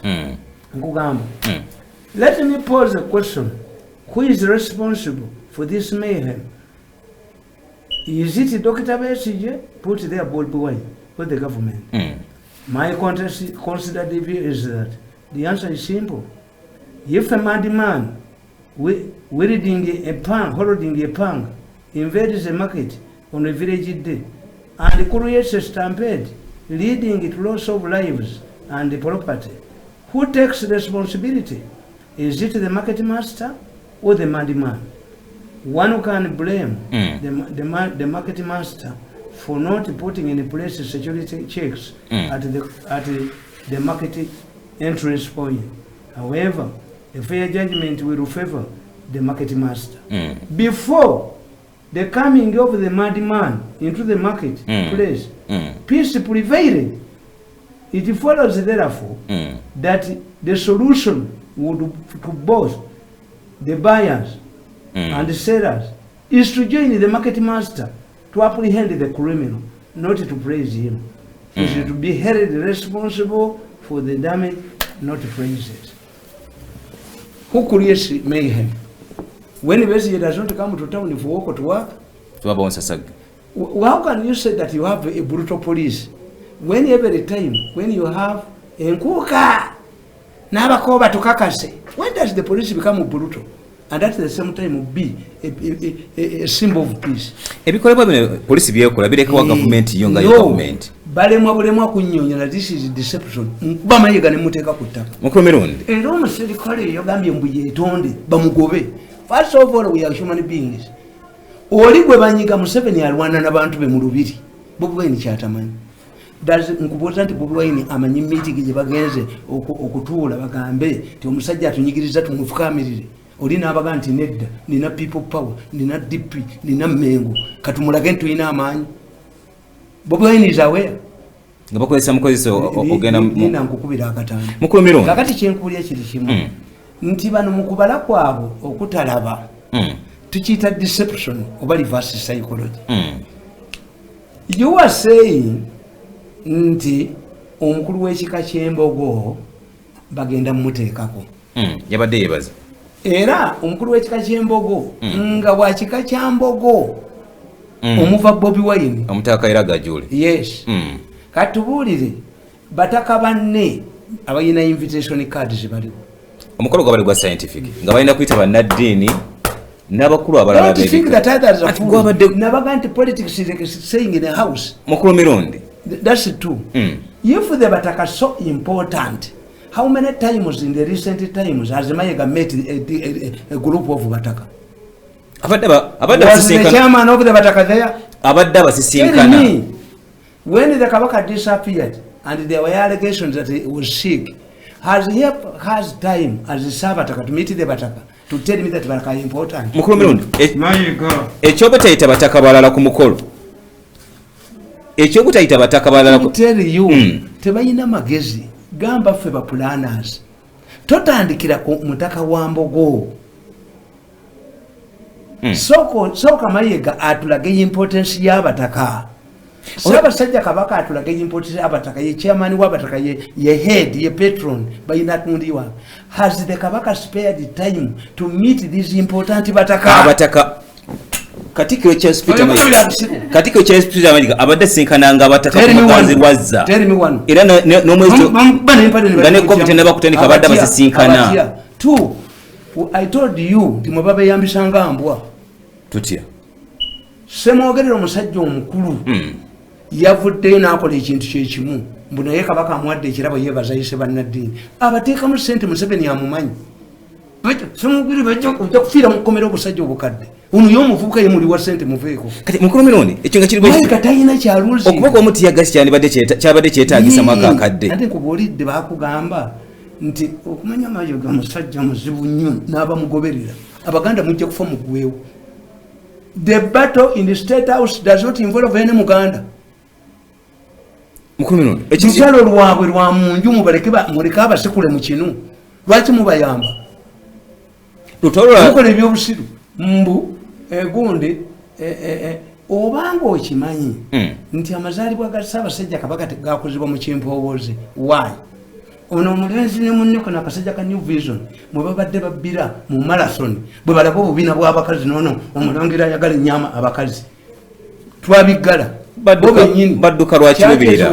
Let me pose a question. Who is responsible for this mayhem? Is it Dr. Besigye, put there Bobiwine, or the government? My considered view is that the answer is simple. If a madman holding a pang invades a market on a village day and creates a stampede leading to loss of lives and property, who takes responsibility? Is it the market master or the madman? One can blame the market master for not putting in place security checks at the market entrance point. However, a fair judgment will favor the market master. Before the coming of the madman into the market place, peace prevailed. It follows, therefore, that the solution would to both the buyers and the sellers is to join the market master to apprehend the criminal, not to praise him. He is to be held responsible for the damage, not praise it. Who creates mayhem? When the Besigye does not come to town for work or to work, how can you say that you have a brutal police when every time when you have enkuka n'abakoba tukakase? When does the police become brutal and at the same time be a symbol of peace? Ebikolebwa bino police byekola bireka wa government yonga yo government balemwa kunyonya, this is deception. Bamayiga ne muteeka ku ttaka. Mukulu Mirundi. Era omuserikale yagambye mbu yeetonde bamugobe. First of all, we are human beings. Oli gwe banyiga Museveni alwana n'abantu be mu lubiri. Bobiwine kyatamanyi. Nkubuuza nti Bobiwine amanyi meeting gye bagenze okutuula bagambe ti omusajja atunyigiriza tumufukaamirire. Oli n'abaga nti nedda, nina people power, nina DP, nina Mengo. Katumulage nti tulina amaanyi. Bobiwine is aware. Nga bakozesa mukozesa ogenda nina nkukubira akataano. Mukulu Mirundi. Kakati kyenkubulya kiri kimu. Nti bano mu kubala kwabo okutalaba. Tukiyita deception oba reverse psychology. You are saying nti omukulu w'ekika ky'embogo bagenda mmuteekako. Yabadde yebaza. Era omukulu w'ekika ky'embogo nga wa kika kya mbogo omuva Bobiwine omutaka era gajule. Yes. Katubuulire bataka banne abayina invitation cards baliwo. Omukolo gwabali gwa scientific nga balina kuyita bannaddiini n'abakulu abalala nabaga nti politics is saying in a house. Mukulu Mirundi. That's true. If the bataka so important, how many times in the recent times has Mayiga met a group of bataka? Was the chairman of the bataka there? Tell me, when the Kabaka disappeared and there were allegations that he was sick, has he has time as a Sabataka to meet the bataka to tell me that bataka is important? Mukulu Mirundi, ekyobutayita bataka balala ku mukolo. Ekyobutayita bataka balala ku. Tell you, tebayina magezi, gamba ffe ba planners. Totandikira ku mutaka wa Mbogo. Soka Mayiga atulage importance y'abataka. Ssaabasajja Kabaka atulage importance y'abataka, ye chairman w'abataka, ye head, ye patron bayina tundiwa. Has the Kabaka spared the time to meet these important bataka? Abataka Katikilo cha Peter Mayiga. Katikilo cha Peter Mayiga abadde sinkananga abataka kumukazirwazza. Tell me one. Era n'omwezi ngane komite n'abakutandika abadde basisinkana. Two, I told you ti mwe babeyambisanga mbwa. Tutya. Semwogerera omusajja omukulu. Yavuddeyo n'akola ekintu kyekimu. Mbu naye Kabaka amuwadde ekirabo yeebaza yise bannaddiini. Abateekamu ssente Museveni amumanyi. Semwogere bajja kufiira mu kkomera obusajja obukadde. Ono y'omuvubuka ye muli wa ssente muveeko. Kati Mukulu Mirundi ekyo nga kiri bwe Mayiga talina kyaluzi. Okuba kw'omutiyagasi kyabadde kyetaagisa maka akadde. Ate nkubuulidde baakugamba nti okumanya Mayiga musajja muzibu nnyo n'abamugoberera. Abaganda mujja kufa muggweewo. The battle in the State House does not involve any Muganda. Mukulu Mirundi ekisalo lwabwe lwa munju muleke abasekule mu kinu. Lwaki mubayamba? Mukola ebyobusiru mbu gundi obanga okimanyi nti amazaalibwa ga Ssaabasajja Kabaka gakozebwa mu Kimpooboze. Why? Ono omulenzi ne munneko n'akasajja ka New Vision mwe babadde babbira mu marathon bwe balaba obubiina bw'abakazi n'ono omulangira ayagala ennyama abakazi twabiggala badduka lwaki lubirira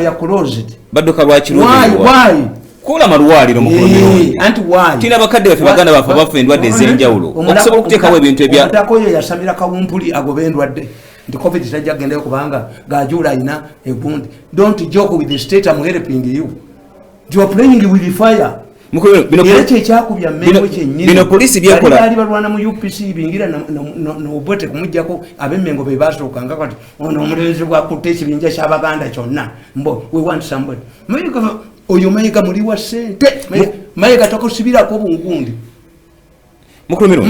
badduka lwaki lubirira kula malwaliro Mukulu Mirundi anti why tina bakadde baffe baganda baffe bafe endwadde ez'enjawulo okusobola okuteekawo ebintu ebya omutakoyo yasamira kawumpuli agoba endwadde nti covid tajja kugendayo kubanga gajuula ayina egundi. Don't joke with the state. I'm helping you. You are playing with the fire. Bino polisi byekola bali balwana mu UPC bingira no bote kumujjako abemmengo be basookanga kati ono omulenzi gwa kutte ekibinja ky'Abaganda kyonna mbo we want somebody. oyo Mayiga muli wa sente Mayiga takusibirako bungundi mukulumiro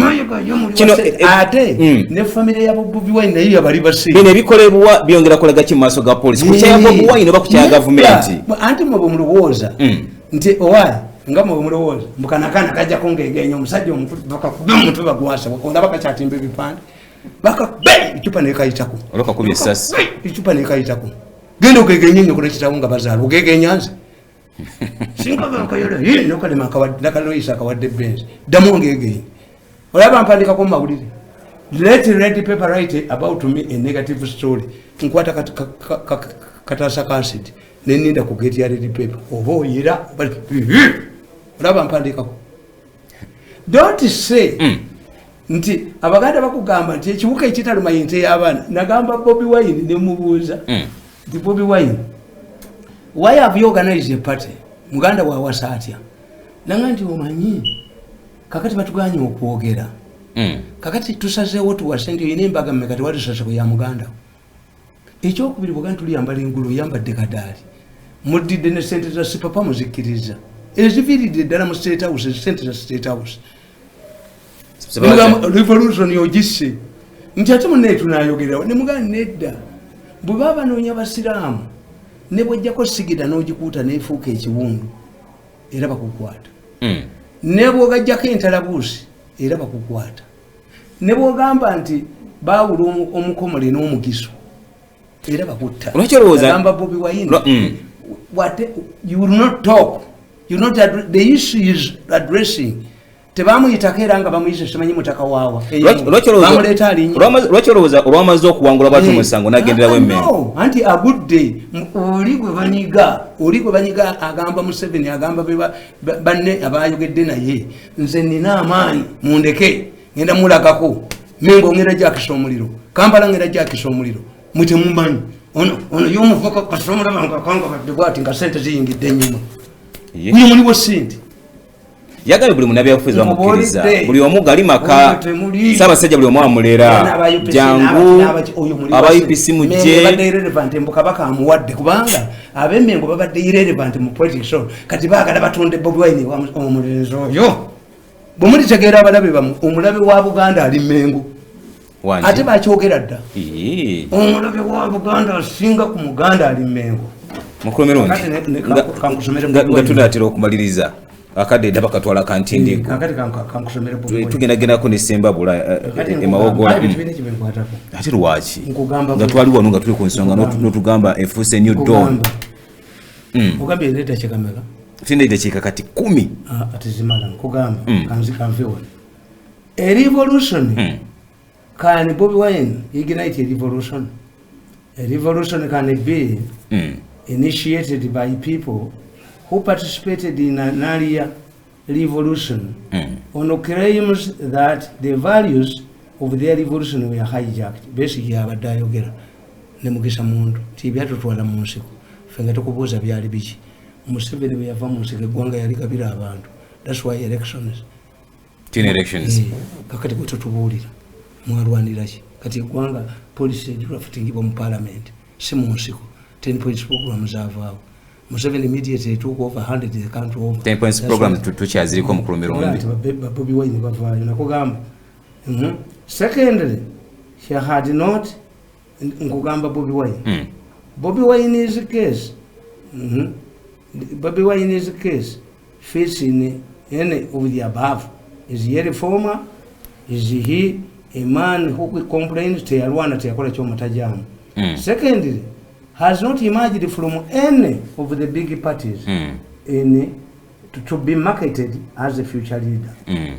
kino ate ne family ya Bobiwine nayo yabali basi bino ebikolebwa byongera kolaga ki maaso ga police ku kya Bobiwine oba ku kya gavumenti anti mwe mulowooza nti owaye nga mwe mulowooza mukanakana kajja kongegenya omusajja bakakuba omuntu bagwasa ondaba kakyatimba ebipande bakabe ichupa nekayitako oloka kubye sasi ichupa nekayitako genda ogegenye nnyo kulekitawo nga bazaala ogegenyanze singa bakayole nokalema nakaloyisa akawadde benzi ddamu ongegenye olaba mpandikako mumawulire let red paper write about me a negative story nkwata katasa acid neninda ku gate ya red paper oba oyira olaba mpandikako don't say nti abaganda bakugamba nti ekibuka ekitaluma yente y'abaana nagamba Bobiwine ne mubuuza nti Bobiwine why have you organized a party muganda wa wasatya nanga nti omanyi kakati batuganye okwogera kakati tusazeewo tuwasente oyina embaga mmeka tewatusaseko ya muganda ekyokubiri buganda tuliyambala engulu oyambadde kadaali muddidde ne sente za sipapa muzikkiriza eziviiridde ddala mu state house sente za state house revolution yogisse nti ate munnaye tunayogerawo ne muganda nedda bwe baba banoonya basiraamu ne bwojjako sigida n'ogikuuta neefuuka ekiwundu era bakukwata ne bwogajjako entalabuusi era bakukwata ne bwogamba nti baawula omukomole n'omugiso era bakutta gamba Bobiwine you will not talk you not the issue is addressing tebamuyitako era nga bamuyise simanyi mutaka waawa bamuleeta alinnya lwaki olowooza olwamaze okuwangula bwati omusango nagenderawo emmengo anti agudde oli gwe banyiga agamba Museveni agamba banne abayogedde naye nze nina amaanyi mundeke ngenda mulagako mengo ngenda gyakisa omuliro Kampala ngenda gyakisa omuliro mutemumanyi ono y'omuvuka kasomulabanga kanga badde bwati nga sente ziyingidde ennyuma uyo muliwo sente yagaye buli munabyabufuzi bamukkiriza buli omu gali maka Ssaabasajja buli omu amulera jangu aba UPC mujje babadde irrelevant mbukabaka amuwadde kubanga ab'emmengo babadde irrelevant mu politics kati baagala batonde Bobiwine omulenzi oyo bwe mulitegeera abalabe bamu omulabe wa Buganda ali Mmengo ate bakyogera dda omulabe wa Buganda asinga ku Muganda ali Mmengo mukulumiro nga tunaatera okumaliriza akade daba katwala kantindi kakati kankusomere tugendako ne Sembabula emawogola ate lwaki nga twali wano nga tuli ku nsonga n'otugamba efuuse new dawn kugamba endeta kikameka tindeta kikakati 10 ati zimala nkugamba kanzikanvewa a revolution can Bobiwine ignite a revolution can be initiated by people who participated in an earlier revolution on claims that the values of their revolution were hijacked. Basically, abadde ayogera ne Mugisa Mundu ti byatutwala mu nsiko fenga tukubuuza byali biki Museveni bwe yava mu nsiko eggwanga yali gabira abantu. That's why elections kakati bwe tutubuulira mwalwanira ki kati eggwanga policy draftingibwa mu parliament si mu nsiko 10 points program zavaawo Museveni immediately took over 100 the country over 10 points program tukyaziriko mukulu Mirundi Bobiwine bavaayo nakugamba secondly she had not nkugamba Bobiwine's case Bobiwine's case fits in any of the above. Is he a reformer? Is he a man who complains to Yarwana to Yakola Chomatajamu? Secondly, has not emerged from any of the big parties to be marketed as a future leader.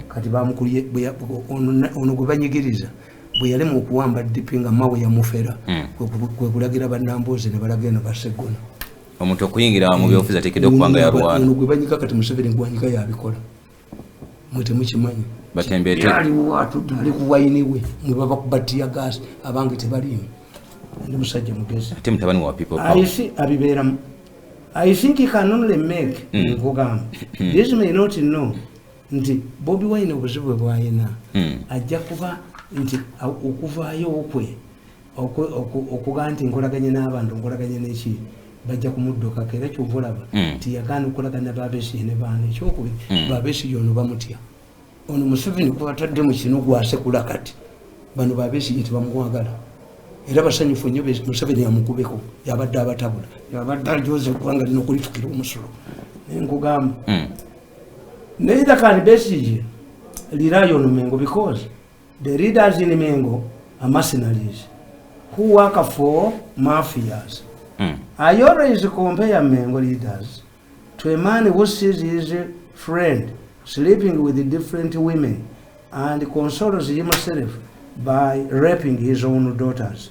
Katiba mukulie ono gubanyigiriza bwe yali mu kuwamba dipinga mawe ya mufera kwe kulagira banamboze ne balagena basegona omuntu okuyingira mu byofiza tekedde okubanga yarwana ono gubanyika kati Museveni ngwanyika yabikola mwete mukimanyi batembete yali watu ali kuwainiwe mwe baba kubatia gas abange tebalimu ndi musajja mugezi ate mutabani wa people I see abibera I think he can only make nkugamba this may not know nti Bobiwine obuzibu bwayina ajja kuba nti okuvaayo okwe okuga nti nkolaganye n'abantu nkolaganye n'eki bajja kumuddoka era kyovulaba nti yagaana okolagana Babesige ne baana ekyokubiri Babesige ono bamutya ono Museveni kubatadde mu kino gwasekula kati bano Babesige tebamuwagala era basanyufu nnyo Museveni amukubeko yabadde abatabula yabadde alyoza eggwanga lino okulitukira omusulo naye nkugamba neither can Besigye rely on Mengo because the leaders in Mengo are mercenaries who work for mafias. I always compare Mengo leaders to a man who sees his friend sleeping with different women and consoles himself by raping his own daughters.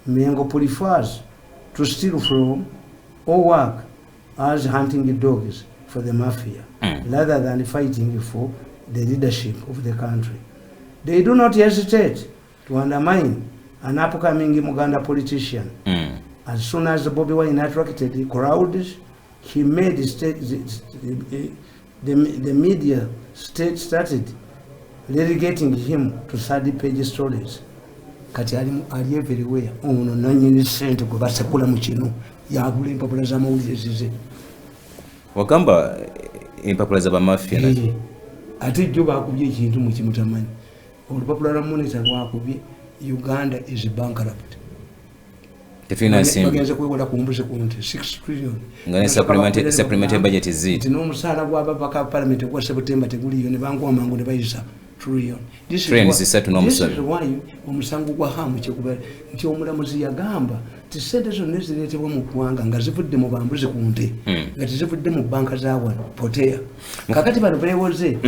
Mengo prefers to steal from or work as hunting dogs for the mafia rather than fighting for the leadership of the country. They do not hesitate to undermine an upcoming Muganda politician. As soon as Bobiwine attracted crowds, he made the media started relegating him to 30-page stories. Kati ali everywhere. Ono nanyini sente gwe basekula mu kino yagula empapula z'amawulire zize. Wagamba empapula z'abamafia nazo. Ate jjo bakubye ekintu mu kimutamanyi. Olupapula lwa monitor lwakubye Uganda is bankrupt. Tefina nsimbi. Bagenze kwewola kumbuse ku nti 6 trillion. Ngane supplementary budget is n'omusaala gw'ababaka parliament gwa September teguliyo ne banguwa mangu ne bayisa trillion. This is why omusango gwa hamu kyekuba nti omulamuzi yagamba ti sente zonna ezireetebwa mu ggwanga nga zivudde mu bambuzi ku nte nga tezivudde mu banka zaabwe poteya kakati bano beewoze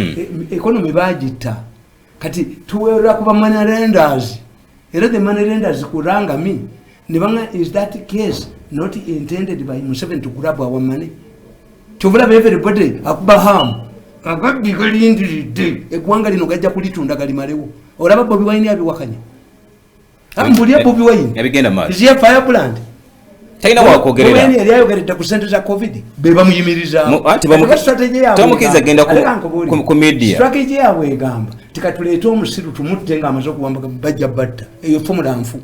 economy bagitta kati tuweerera ku money lenders era the money lenders kurangami nibanga is that case not intended by Museveni to grab our money kyovulaba everybody akuba hamu agabbi galindiridde eggwanga lino gajja kulitunda galimalewo olaba Bobiwine abiwakanya ambulya Bobiwine yabigenda maaso is here firebrand taina wakogerera Bobiwine yali ayogeredde ku sente za covid beba muyimiriza ati bamukiza agenda ku media strategy yabwe egamba tikatuleeta omusiru tumutte nga amaze okuwambaga bajja batta eyo formula nfu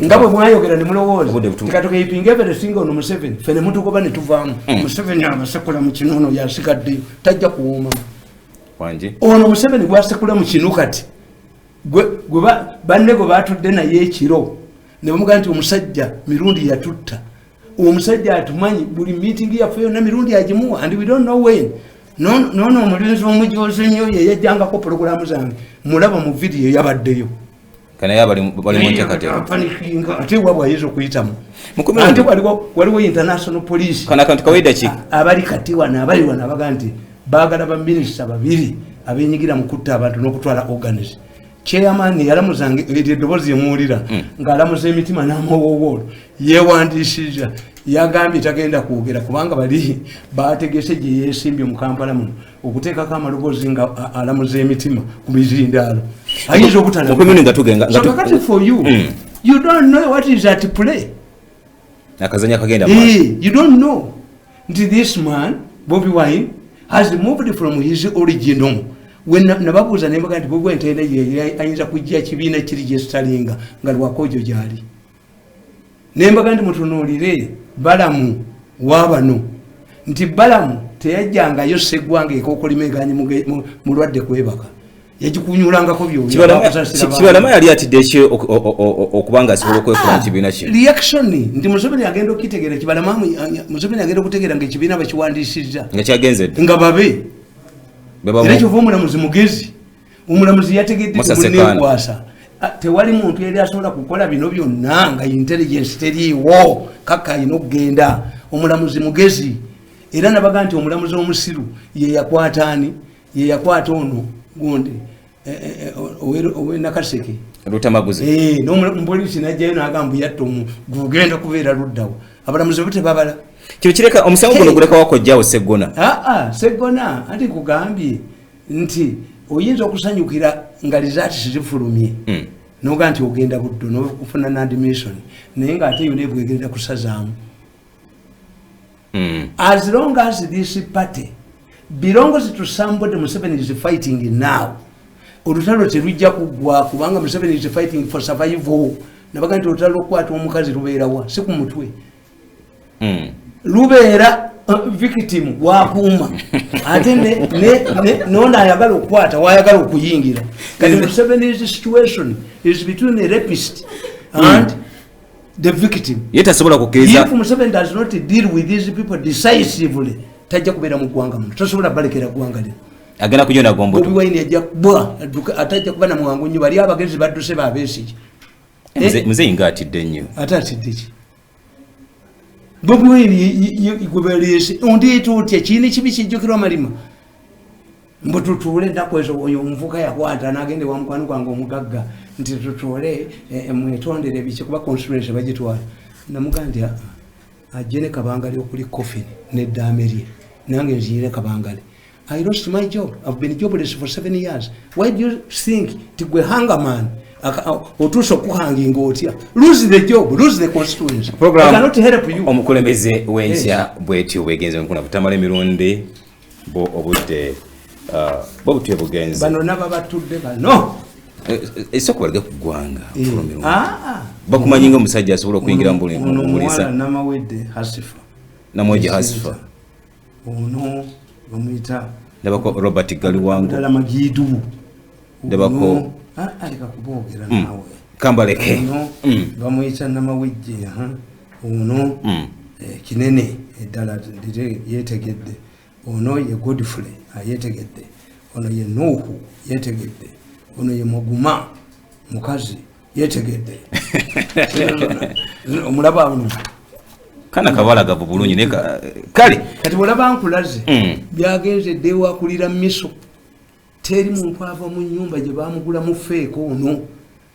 ngabwe mwayogera ne mulowooza tikatoke ipinga everything ono Museveni fene mutugoba ne tuvaamu Museveni abasekula mu kinono yasigadde tajja kuwoma wanje ono Museveni gwasekula mu kino kati gwe banne gwe batudde naye ekiro ne bamugaa nti omusajja Mirundi yatutta omusajja atumanyi buli meeting yaffe yonna Mirundi agimuwa and we don't know when nono omulinzi omujoze nnyo ye yajjangako pologulamu zange mulaba mu video yabaddeyo kana yabali mu nteekateeka ate wabwe ayinza okuyitamu ate waliwo international police kana kantu kawaida ki abali kati wano abali wano abaga nti baagala baminisita babiri abenyigira mu kutta abantu n'okutwala organize chairman yalamuzange eddoboozi yemuwulira ng'alamuza emitima n'amawowoolo yeewandiisizza yagambye tagenda kwogera kubanga bali bategese gye yeesimbye mu Kampala muno okuteekako amaloboozi nga alamuza emitima ku mizindaalo ayinza obutalakati for you you don't know what is at play akazanya kagenda you don't know nti this man Bobiwine has moved from his original when nababuuza nembaga nti Bobiwine tenda ayinza kujja kibiina kiri gye Stalinga nga lwakojo gyali nembaga nti mutunuulire Balamu wabano nti Balamu teyajjangayo seggwanga ekokolimeganyi mulwadde kwebaka yagikunyulangako Kibalama yali atidde ki okubanga asobola okwefuna kibiina kino reaction nti Museveni agenda okitegeera Kibalama Museveni agenda okutegeera nga ekibiina bakiwandiisizza nga kyagenze nga babe era kyova omulamuzi mugezi omulamuzi yategedde munneekwasa tewali muntu yali asobola kukola bino byonna nga intelligence teriiwo kaka ayina okugenda omulamuzi mugezi era nabaga nti omulamuzi omusiru ye yakwata ono gundi owenakaseke lutamaguzi n'omupoliisi najjayo n'agamba yatta gugenda kubeera luddawo abalamuzi bo tebabala kino kireka omusango guno guleka wakojjawo Seggona Seggona ati kugambye nti oyinza okusanyukira nga rizaati zifulumye noga nti ogenda buddo nokufuna n'admission naye ng'ate yona ebwegerera kusazaamu as long as this party belongs to somebody Museveni is fighting now olutalo terujja kuggwa kubanga Museveni is fighting for survival nabaga nti olutalo okukwata omukazi lubeerawa si ku mutwe lubeera victim wakuuma ate nonda ayagala okukwata wayagala okuyingira kati Museveni's situation is between a rapist and the victim. Yetasobola kukkiriza if Museveni does not deal with these people decisively tajja kubeera mu ggwanga muno tasobola balekera ggwanga lino agenda kujona gombo Bobiwine ajja kubwa atajja kuba na mwangu nnyo bali abagezi badduse babeesiki muze nga atidde nnyo atatidde ki Bobiwine igobelese ondiito otya kini kibi kijjukirwa malima mbu tutuule ennaku ezo oyo omuvuka yakwata n'agende wa mukwano gwange omugagga nti tutuule mwetondere biki kuba constituency bagitwala namugaa nti ajje ne kabangali okuli coffin n'eddaame lye nange nziyire kabangali. I lost my job. I've been jobless for 7 years. Why do you think tigwe hanga man otuso kuhanginga otya lose the job, lose the constituency program? I cannot help you. Omukulembeze w'ensya bwetyo bwegenze nkuna Tamale Mirundi bo obudde bobutwe bugenze bano naba batudde bano esoko balege kugwanga bakumanyinga omusajja asobola okuyingira mbulisa namawedde hasifa namweje hasifa ono bamuyita ndabako Robert Galiwango ndala magidu ndabako alika kubogera nawe kambaleke bamuyita namawejje ono kinene eddala ndire yetegedde ono ye Godfrey yetegedde ono ye Nuhu yetegedde ono ye Muguma mukazi yetegedde omulaba ono kana kabala gabu bulungi ne kale kati olaba nkulaze byagenze dewa kulira miso teri muntu ava mu nyumba gye bamugula mu feeko ono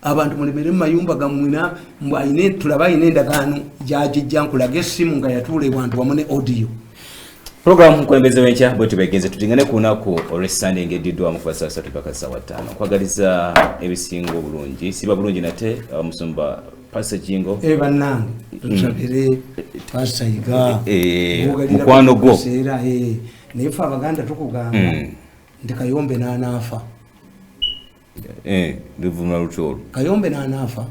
abantu mulemere mu mayumba gamwina mbaine tulaba ine endagaano gyajijja nkulaga essimu nga yatuula ewantu wamu ne audio program nkulembeze w'enkya bwe tubegenze tutingane ku lunaku olw'Essande ng'eddiddwa mu kuva saa 3 paka saa 5 kwagaliza ebisinga obulungi siba bulungi nate Musumba Pastor Jingo bannange tusabire twasayiga mukwano gwo naye fe Abaganda tukugamba nti Kayombe n'anaafa luvunula lutolo Kayombe n'anaafa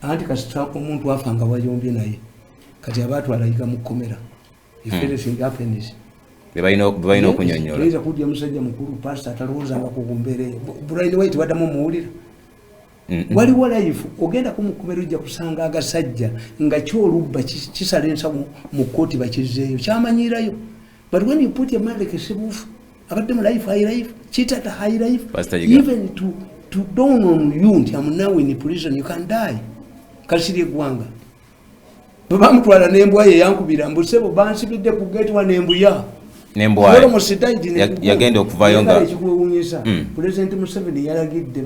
anti kasita omuntu afa nga wayombye naye kati abatwala yiga mu kkomera if anything happens bebayina okunyonyola tuweza kudya musajja mukulu pastor atalowoozanga kugumbere Bobiwine waiti waddamu omuwulira waliwo life ogenda kumukubera ojja kusanga agasajja nga kyolubba kisala ensawo mu kkooti bakizeeyo kyamanyirayo but when you put your man like a sibufu abadde mu life high life chitata high life even to dawn on you nti I'm now in prison you can die kasiri eggwanga bamutwala n'embwa ye yankubira mbusebo bansibidde ku gate wa n'embuya n'embwa yagenda okuvayo nga ekikuwunyisa President Museveni yalagidde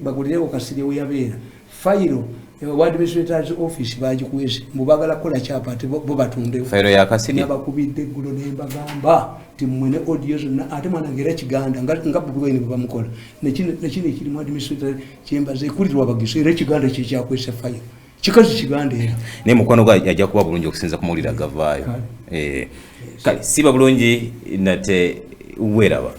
bagulirewo kasiri we yabeera fayiro Ward Administrator's Office bagikwese mbubagala kola kyapa ate bo batundewo fayiro ya kasiri nabakubidde eggulo nembagamba ti mmwene audio zonna ate mwanagera Kiganda nga Bobiwine bwe bamukola nekino ekirimu administrator kyembaza ekulirwa abagiso era Kiganda kyekyakwese fayiro kikazi Kiganda era naye mukwano gwa yajja kuba bulungi okusinza kumulira gavaayo kale siba bulungi nate weraba